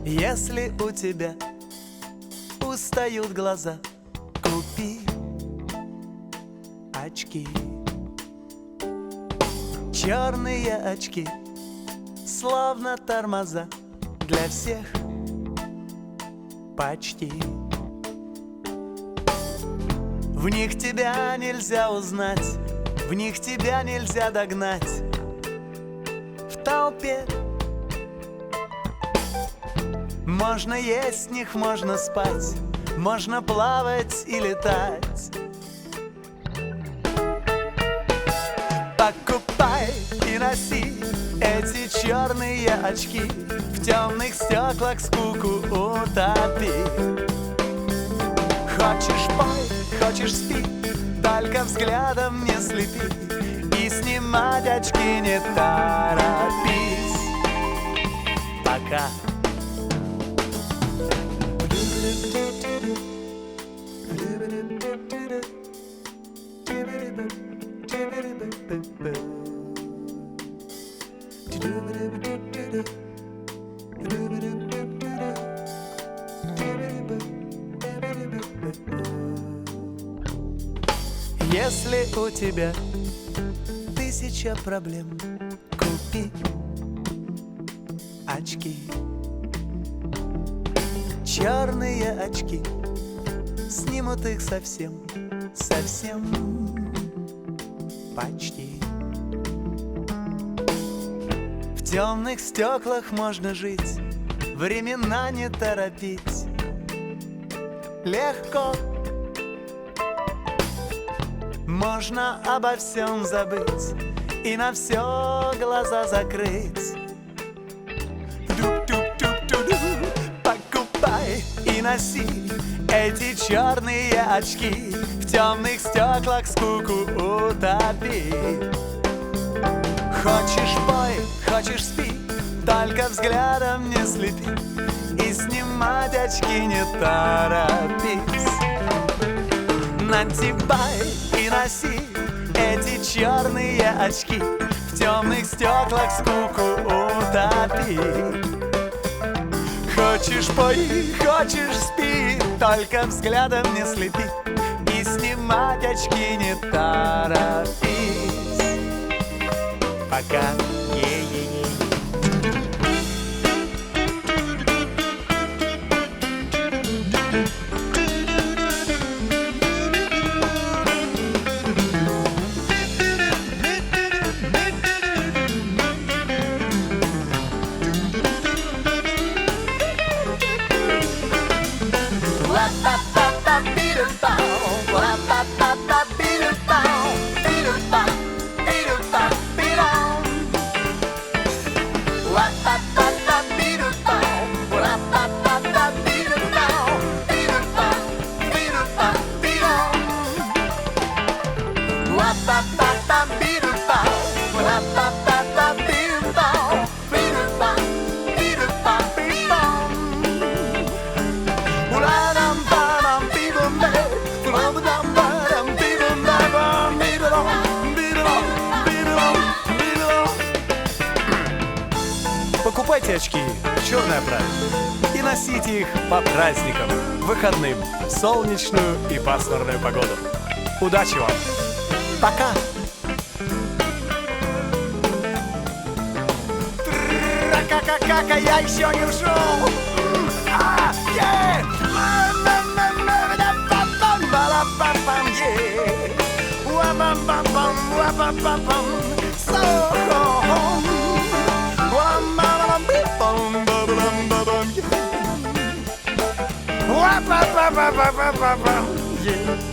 Если у тебя устают глаза, купи очки. Черные очки, словно тормоза, для всех почти. В них тебя нельзя узнать, в них тебя нельзя догнать. В толпе можно есть в них, можно спать, можно плавать и летать. Покупай и носи эти черные очки, в темных стеклах скуку утопи. Хочешь пой, хочешь спи, только взглядом не слепи, и снимать очки не торопись. Пока. Если у тебя 1000 проблем, купи очки. Черные очки снимут их совсем, совсем почти. В темных стеклах можно жить, времена не торопить. Легко можно обо всем забыть и на все глаза закрыть. Покупай и носи эти черные очки, в темных стеклах скуку утопи. Хочешь пой, хочешь спи, только взглядом не слепи, и снимать очки не торопись. Надевай и носи эти черные очки, в темных стеклах скуку утопи. Хочешь пой, хочешь спи, только взглядом не слепи, и снимать очки не торопись. Пока. Покупайте очки в черной оправе и носите их по праздникам, выходным, в солнечную и пасмурную погоду. Удачи вам! Пока! Кака, я еще не ушел! Yeah.